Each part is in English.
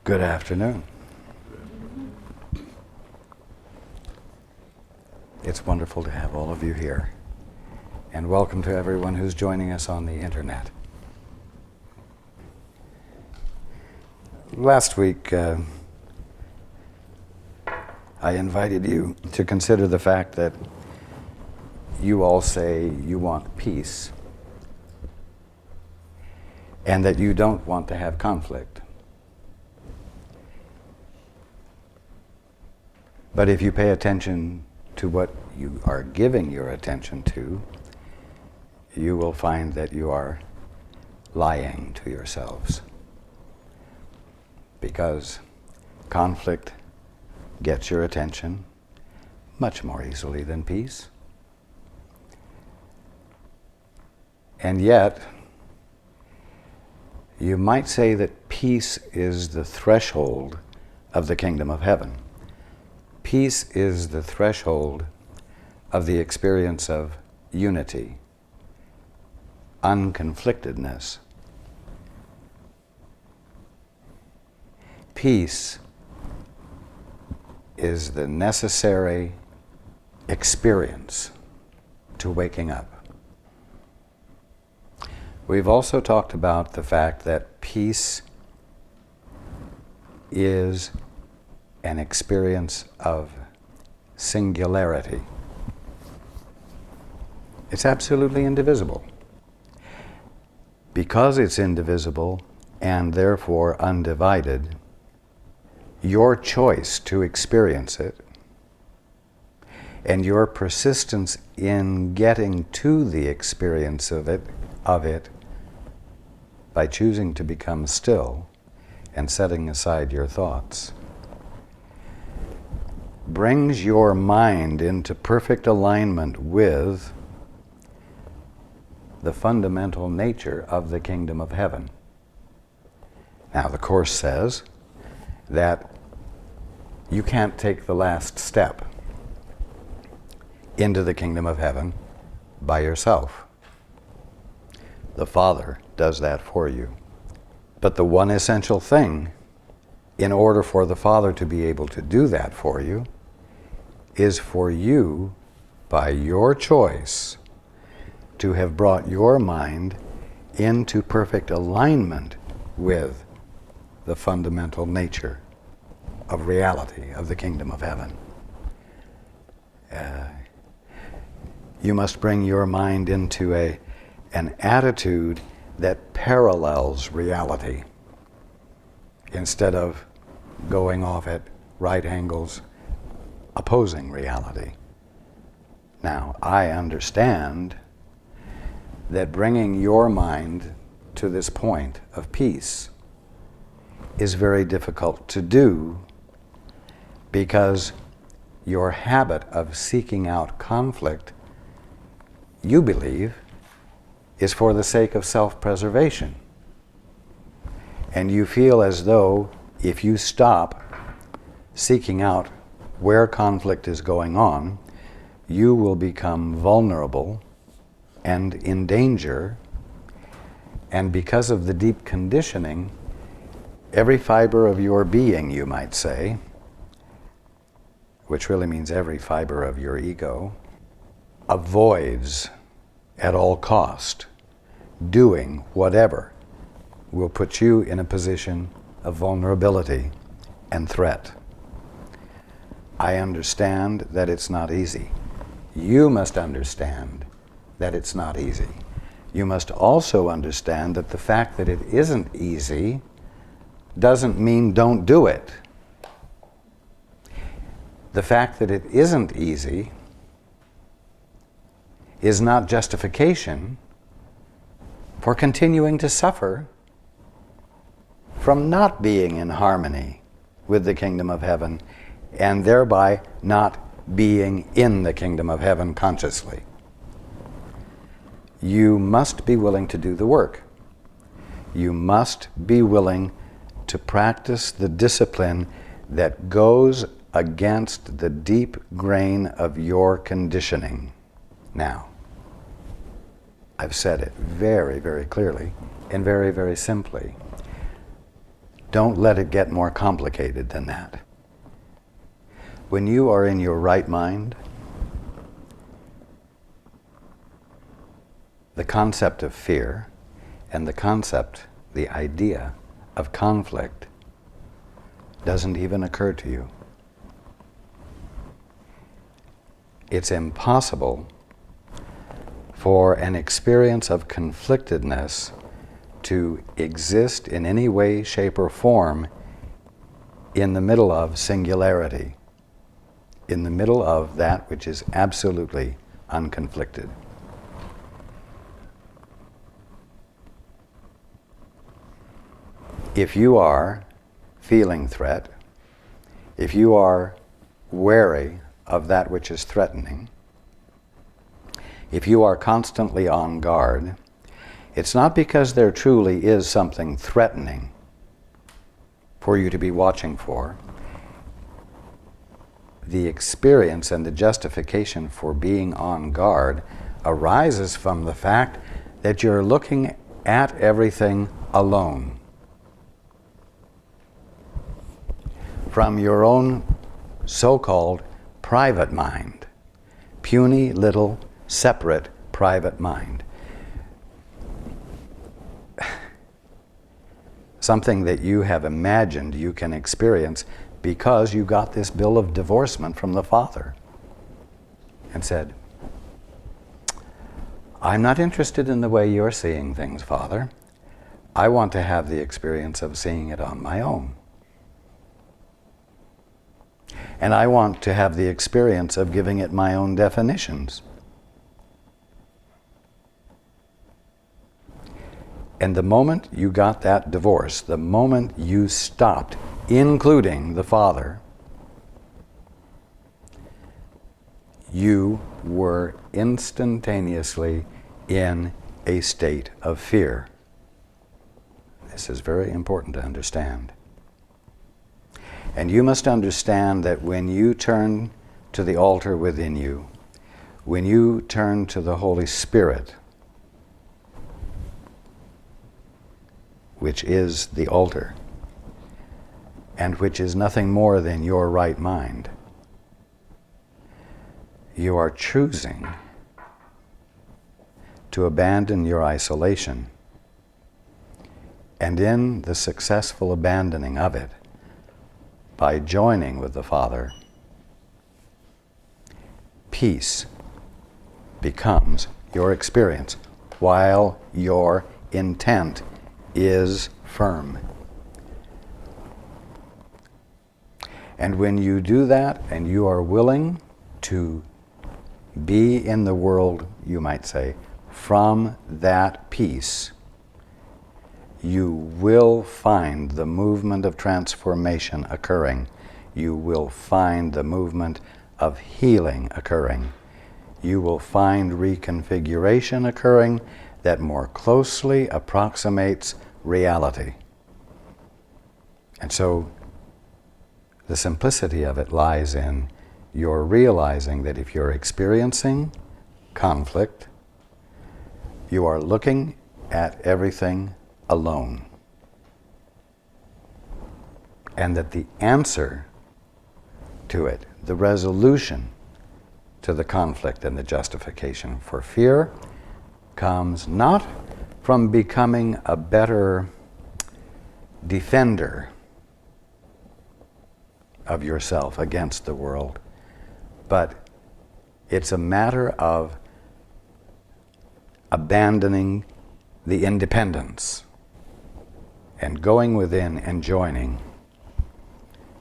Good afternoon. It's wonderful to have all of you here, and welcome to everyone who's joining us on the internet. Last week, I invited you to consider the fact that you all say you want peace, and that you don't want to have conflict. But if you pay attention to what you are giving your attention to, you will find that you are lying to yourselves. Because conflict gets your attention much more easily than peace. And yet, you might say that peace is the threshold of the kingdom of heaven. Peace is the threshold of the experience of unity, unconflictedness. Peace is the necessary experience to waking up. We've also talked about the fact that peace is an experience of singularity. It's absolutely indivisible. Because it's indivisible and therefore undivided, your choice to experience it and your persistence in getting to the experience of it by choosing to become still and setting aside your thoughts brings your mind into perfect alignment with the fundamental nature of the kingdom of heaven. Now, the Course says that you can't take the last step into the kingdom of heaven by yourself. The Father does that for you. But the one essential thing, in order for the Father to be able to do that for you, is for you, by your choice, to have brought your mind into perfect alignment with the fundamental nature of reality of the kingdom of heaven. You must bring your mind into an attitude that parallels reality instead of going off at right angles, opposing reality. Now, I understand that bringing your mind to this point of peace is very difficult to do because your habit of seeking out conflict, you believe, is for the sake of self-preservation. And you feel as though if you stop seeking out where conflict is going on, you will become vulnerable and in danger. And because of the deep conditioning, every fiber of your being, you might say, which really means every fiber of your ego, avoids at all cost doing whatever will put you in a position of vulnerability and threat. I understand that it's not easy. You must understand that it's not easy. You must also understand that the fact that it isn't easy doesn't mean don't do it. The fact that it isn't easy is not justification for continuing to suffer from not being in harmony with the kingdom of heaven and thereby not being in the kingdom of heaven consciously. You must be willing to do the work. You must be willing to practice the discipline that goes against the deep grain of your conditioning. Now, I've said it very, very clearly and very, very simply. Don't let it get more complicated than that. When you are in your right mind, the concept of fear and the idea of conflict doesn't even occur to you. It's impossible for an experience of conflictedness to exist in any way, shape, or form in the middle of singularity, in the middle of that which is absolutely unconflicted. If you are feeling threat, if you are wary of that which is threatening, if you are constantly on guard, it's not because there truly is something threatening for you to be watching for. The experience and the justification for being on guard arises from the fact that you're looking at everything alone, from your own so-called private mind, puny little separate private mind. Something that you have imagined you can experience because you got this bill of divorcement from the Father and said, I'm not interested in the way you're seeing things, Father. I want to have the experience of seeing it on my own. And I want to have the experience of giving it my own definitions. And the moment you got that divorce, the moment you stopped including the Father, you were instantaneously in a state of fear. This is very important to understand. And you must understand that when you turn to the altar within you, when you turn to the Holy Spirit, which is the altar, and which is nothing more than your right mind, you are choosing to abandon your isolation. And in the successful abandoning of it, by joining with the Father, peace becomes your experience while your intent is firm. And when you do that and you are willing to be in the world, you might say, from that peace, you will find the movement of transformation occurring. You will find the movement of healing occurring. You will find reconfiguration occurring that more closely approximates reality. And so the simplicity of it lies in your realizing that if you're experiencing conflict, you are looking at everything alone. And that the answer to it, the resolution to the conflict and the justification for fear, comes not from becoming a better defender of yourself against the world, but it's a matter of abandoning the independence and going within and joining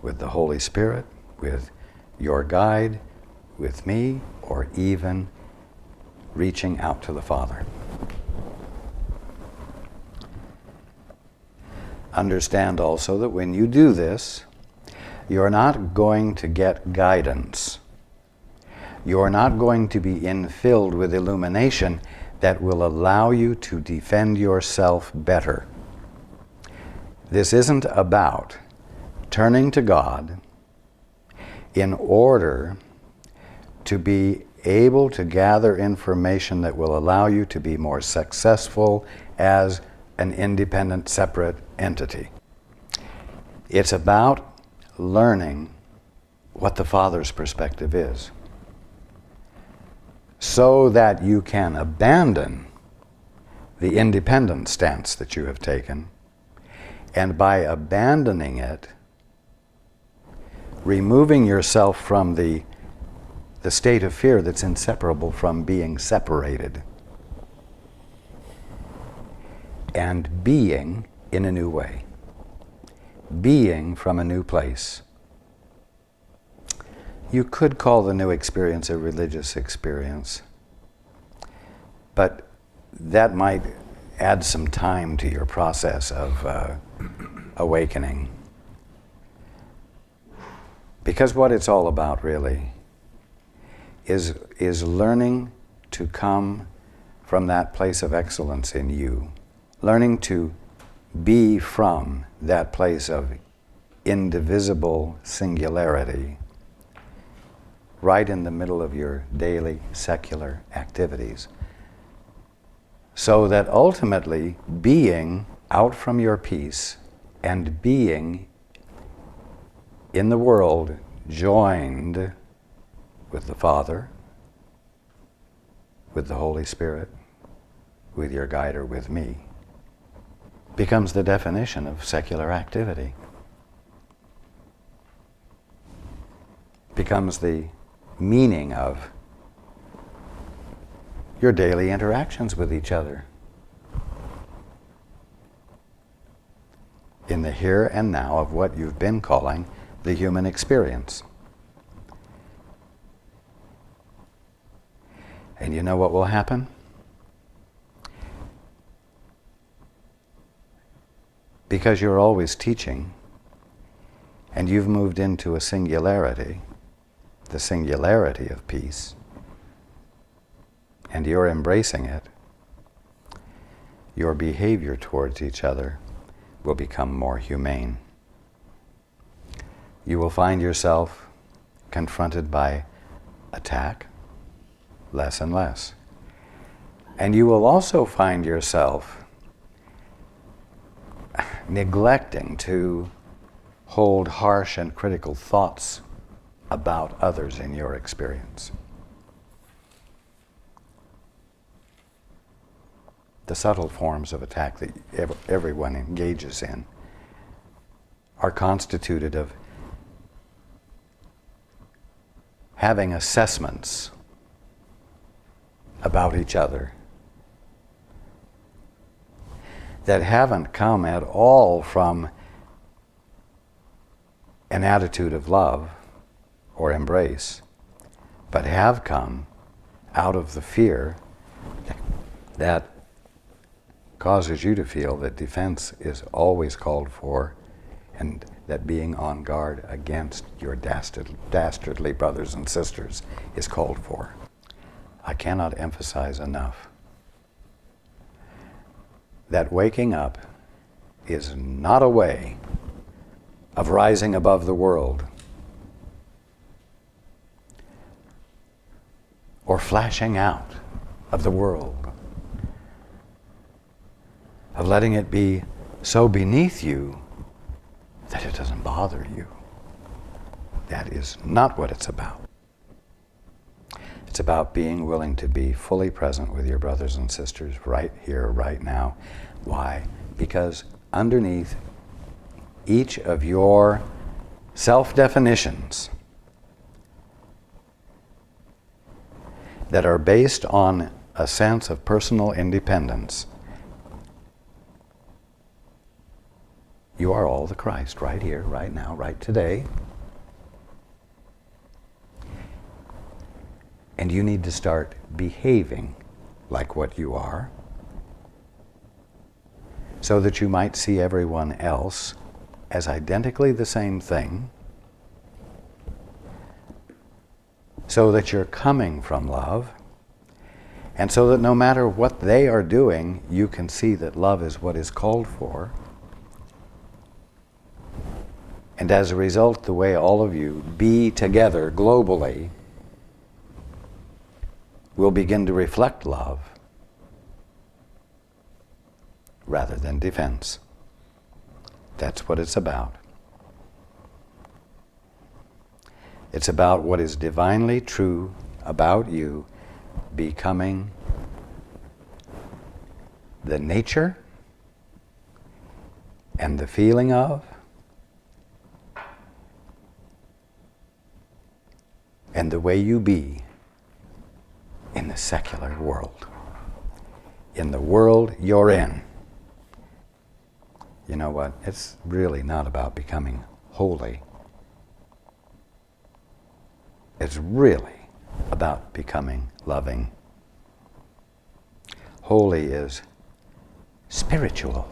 with the Holy Spirit, with your guide, with me, or even reaching out to the Father. Understand also that when you do this, you're not going to get guidance. You're not going to be infilled with illumination that will allow you to defend yourself better. This isn't about turning to God in order to be able to gather information that will allow you to be more successful as an independent, separate entity. It's about learning what the Father's perspective is, so that you can abandon the independent stance that you have taken, and by abandoning it, removing yourself from the state of fear that's inseparable from being separated, and being in a new way, being from a new place. You could call the new experience a religious experience, but that might add some time to your process of awakening. Because what it's all about really is learning to come from that place of excellence in you, learning to be from that place of indivisible singularity, right in the middle of your daily secular activities, so that ultimately being out from your peace and being in the world joined with the Father, with the Holy Spirit, with your guide or with me, becomes the definition of secular activity, becomes the meaning of your daily interactions with each other in the here and now of what you've been calling the human experience. And you know what will happen? Because you're always teaching, and you've moved into a singularity, the singularity of peace, and you're embracing it, your behavior towards each other will become more humane. You will find yourself confronted by attack less and less. And you will also find yourself neglecting to hold harsh and critical thoughts about others in your experience. The subtle forms of attack that everyone engages in are constituted of having assessments about each other that haven't come at all from an attitude of love or embrace, but have come out of the fear that causes you to feel that defense is always called for, and that being on guard against your dastardly brothers and sisters is called for. I cannot emphasize enough that waking up is not a way of rising above the world or flashing out of the world, of letting it be so beneath you that it doesn't bother you. That is not what it's about. It's about being willing to be fully present with your brothers and sisters right here, right now. Why? Because underneath each of your self-definitions that are based on a sense of personal independence, you are all the Christ right here, right now, right today. And you need to start behaving like what you are, so that you might see everyone else as identically the same thing, so that you're coming from love, and so that no matter what they are doing, you can see that love is what is called for. And as a result, the way all of you be together globally will begin to reflect love rather than defense. That's what it's about. It's about what is divinely true about you becoming the nature and the feeling of and the way you be in the secular world, in the world you're in. You know what? It's really not about becoming holy. It's really about becoming loving. Holy is spiritual,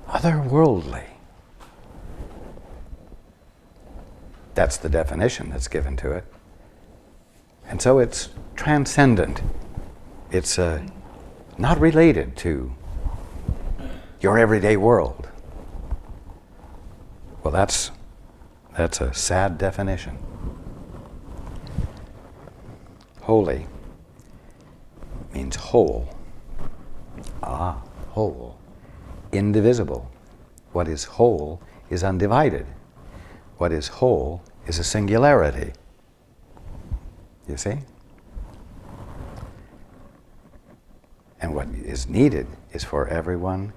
otherworldly. That's the definition that's given to it. And so it's transcendent. It's not related to your everyday world. Well, that's a sad definition. Holy means whole. Whole. Indivisible. What is whole is undivided. What is whole is a singularity. You see? And what is needed is for everyone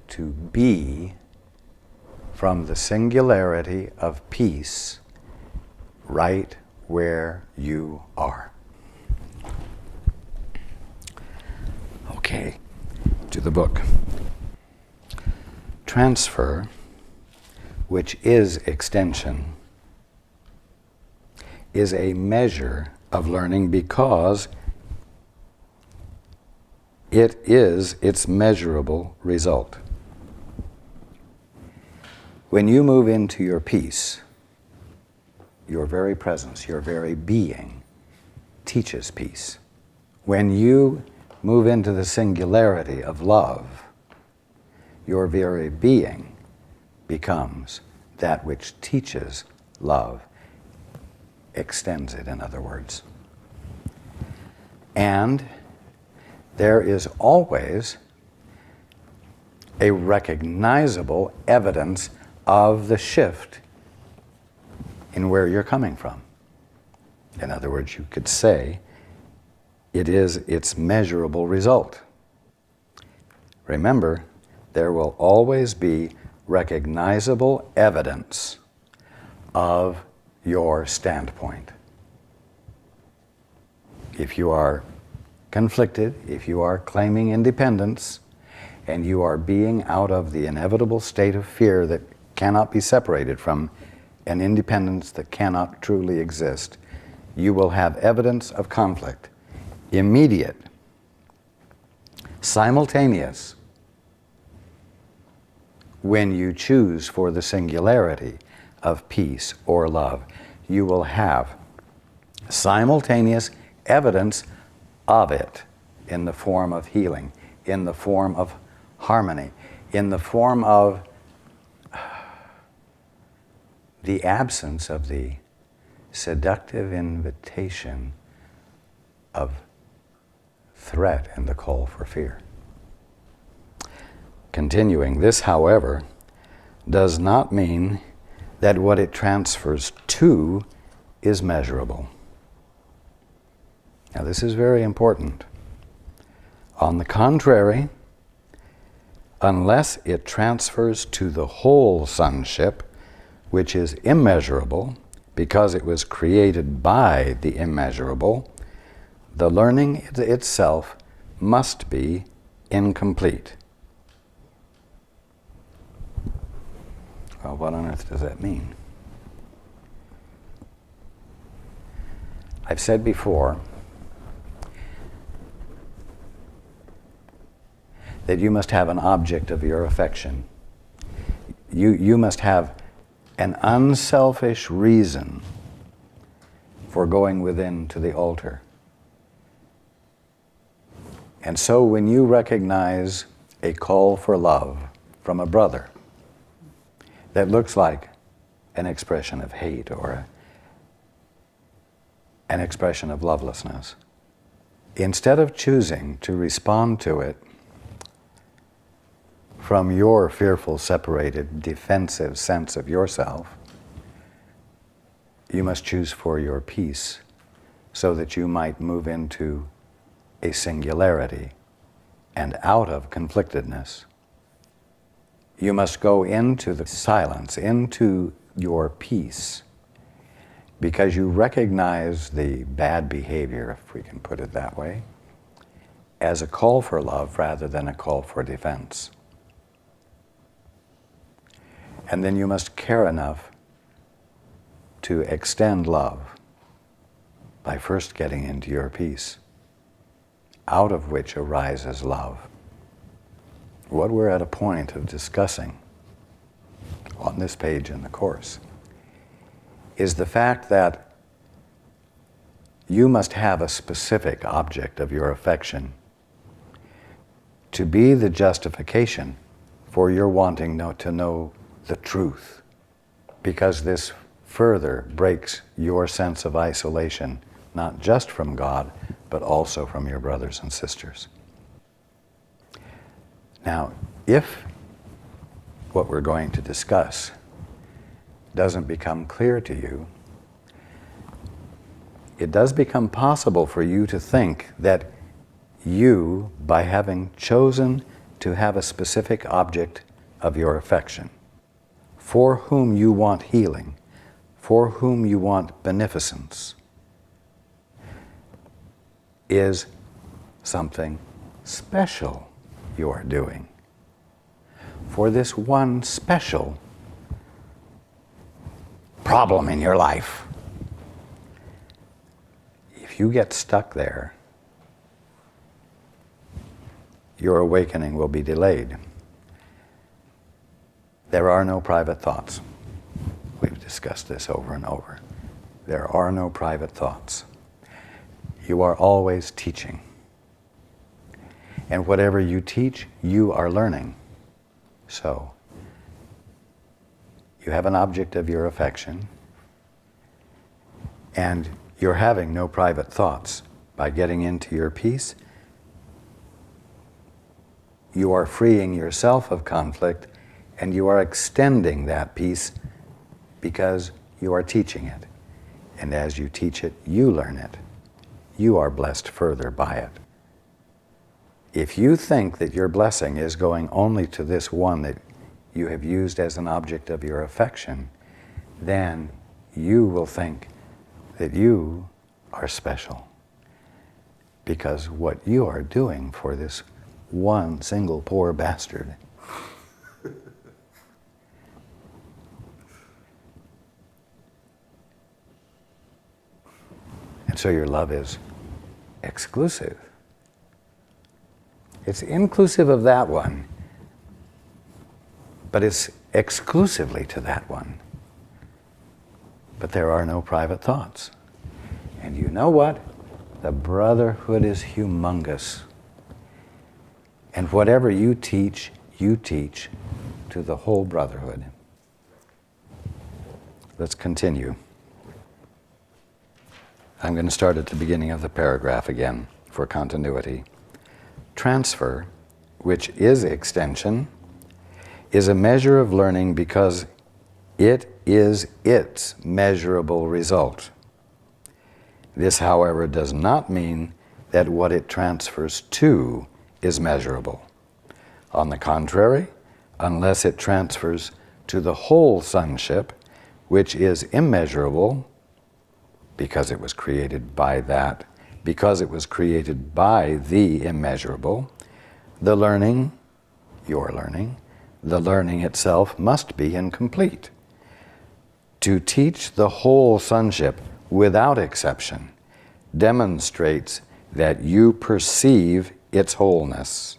to be from the singularity of peace right where you are. Okay, to the book. Transfer, which is extension, is a measure of learning because it is its measurable result. When you move into your peace, your very presence, your very being teaches peace. When you move into the singularity of love, your very being becomes that which teaches love, extends it, in other words. And there is always a recognizable evidence of the shift in where you're coming from. In other words, you could say it is its measurable result. Remember, there will always be recognizable evidence of your standpoint. If you are conflicted, if you are claiming independence, and you are being out of the inevitable state of fear that cannot be separated from an independence that cannot truly exist, you will have evidence of conflict, immediate, simultaneous, when you choose for the singularity of peace or love. You will have simultaneous evidence of it in the form of healing, in the form of harmony, in the form of the absence of the seductive invitation of threat and the call for fear. Continuing, this, however, does not mean that what it transfers to is measurable. Now, this is very important. On the contrary, unless it transfers to the whole sonship, which is immeasurable because it was created by the immeasurable, the learning itself must be incomplete. Well, what on earth does that mean? I've said before that you must have an object of your affection. You must have an unselfish reason for going within to the altar. And so when you recognize a call for love from a brother that looks like an expression of hate or an expression of lovelessness, instead of choosing to respond to it from your fearful, separated, defensive sense of yourself. You must choose for your peace so that you might move into a singularity and out of conflictedness. You must go into the silence, into your peace, because you recognize the bad behavior, if we can put it that way, as a call for love rather than a call for defense. And then you must care enough to extend love by first getting into your peace, out of which arises love. What we're at a point of discussing on this page in the Course is the fact that you must have a specific object of your affection to be the justification for your wanting to know the truth, because this further breaks your sense of isolation, not just from God, but also from your brothers and sisters. Now, if what we're going to discuss doesn't become clear to you, it does become possible for you to think that you, by having chosen to have a specific object of your affection, for whom you want healing, for whom you want beneficence, is something special you are doing for this one special problem in your life. If you get stuck there, your awakening will be delayed. There are no private thoughts. We've discussed this over and over. There are no private thoughts. You are always teaching. And whatever you teach, you are learning. So, you have an object of your affection, and you're having no private thoughts. By getting into your peace, you are freeing yourself of conflict, and you are extending that peace because you are teaching it. And as you teach it, you learn it. You are blessed further by it. If you think that your blessing is going only to this one that you have used as an object of your affection, then you will think that you are special, because what you are doing for this one single poor bastard and so your love is exclusive. It's inclusive of that one, but it's exclusively to that one. But there are no private thoughts. And you know what? The brotherhood is humongous. And whatever you teach to the whole brotherhood. Let's continue. I'm going to start at the beginning of the paragraph again for continuity. Transfer, which is extension, is a measure of learning because it is its measurable result. This, however, does not mean that what it transfers to is measurable. On the contrary, unless it transfers to the whole sonship, which is immeasurable, because it was created by that, because it was created by the immeasurable, the learning, your learning, the learning itself must be incomplete. To teach the whole sonship without exception demonstrates that you perceive its wholeness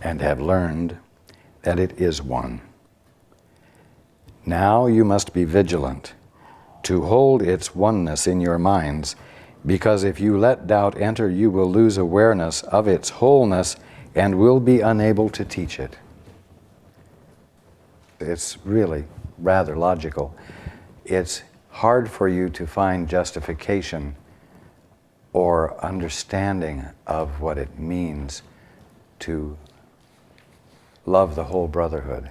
and have learned that it is one. Now you must be vigilant to hold its oneness in your minds, because if you let doubt enter, you will lose awareness of its wholeness and will be unable to teach it. It's really rather logical. It's hard for you to find justification or understanding of what it means to love the whole brotherhood.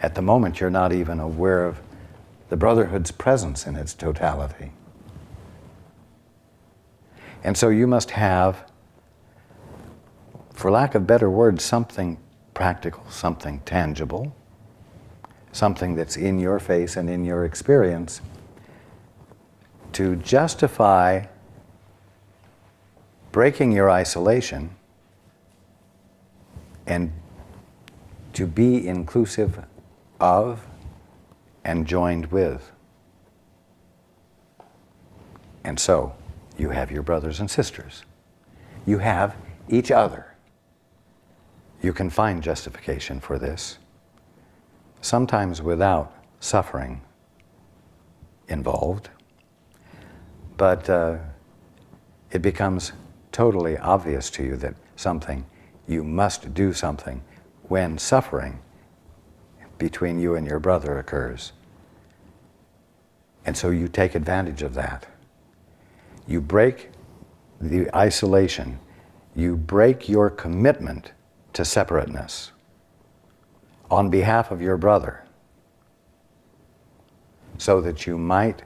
At the moment, you're not even aware of the brotherhood's presence in its totality. And so you must have, for lack of better words, something practical, something tangible, something that's in your face and in your experience to justify breaking your isolation and to be inclusive of and joined with. And so, you have your brothers and sisters. You have each other. You can find justification for this, sometimes without suffering involved, but it becomes totally obvious to you that you must do something when suffering between you and your brother occurs. And so you take advantage of that. You break the isolation. You break your commitment to separateness on behalf of your brother so that you might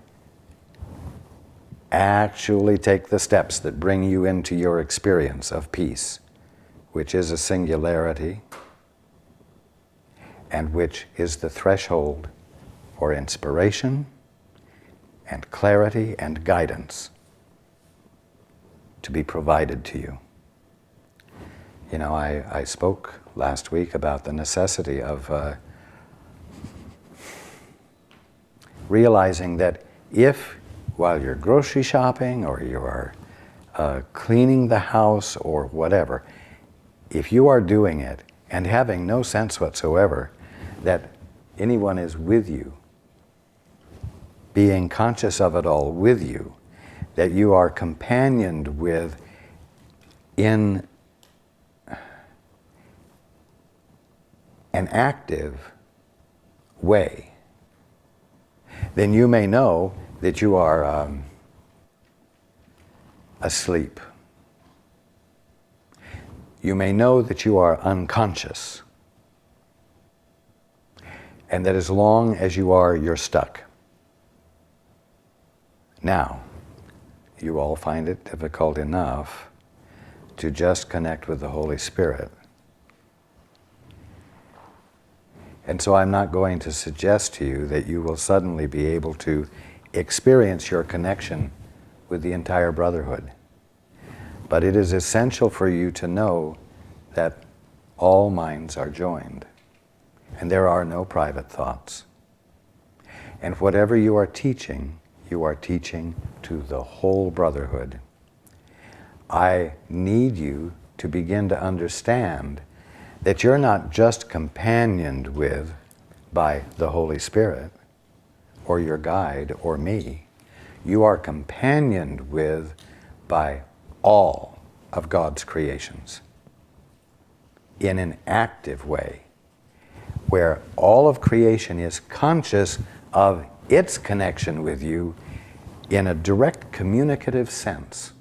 actually take the steps that bring you into your experience of peace, which is a singularity and which is the threshold for inspiration and clarity and guidance to be provided to you. You know, I spoke last week about the necessity of realizing that if, while you're grocery shopping or you are cleaning the house or whatever, if you are doing it and having no sense whatsoever that anyone is with you, being conscious of it all with you, that you are companioned with in an active way, then you may know that you are asleep. You may know that you are unconscious, and that as long as you are, you're stuck. Now, you all find it difficult enough to just connect with the Holy Spirit. And so I'm not going to suggest to you that you will suddenly be able to experience your connection with the entire brotherhood. But it is essential for you to know that all minds are joined, and there are no private thoughts. And whatever you are teaching to the whole brotherhood. I need you to begin to understand that you're not just companioned with by the Holy Spirit or your guide or me. You are companioned with by all of God's creations in an active way, where all of creation is conscious of its connection with you in a direct communicative sense.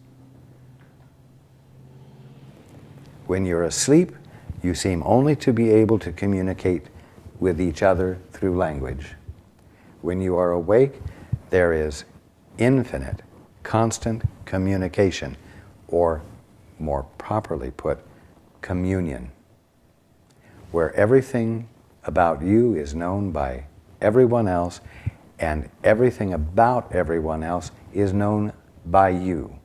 When you're asleep, you seem only to be able to communicate with each other through language. When you are awake, there is infinite, constant communication, or more properly put, communion, where everything about you is known by everyone else, and everything about everyone else is known by you.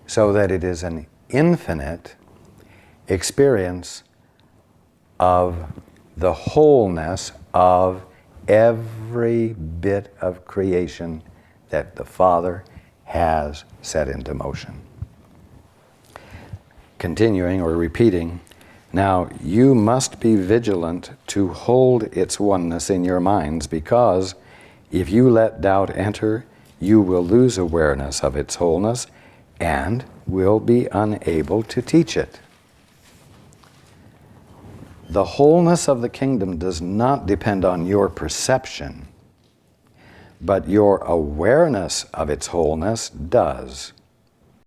So that it is an infinite experience of the wholeness of every bit of creation that the Father has set into motion. Continuing or repeating, now you must be vigilant to hold its oneness in your minds, because if you let doubt enter, you will lose awareness of its wholeness and will be unable to teach it. The wholeness of the kingdom does not depend on your perception, but your awareness of its wholeness does.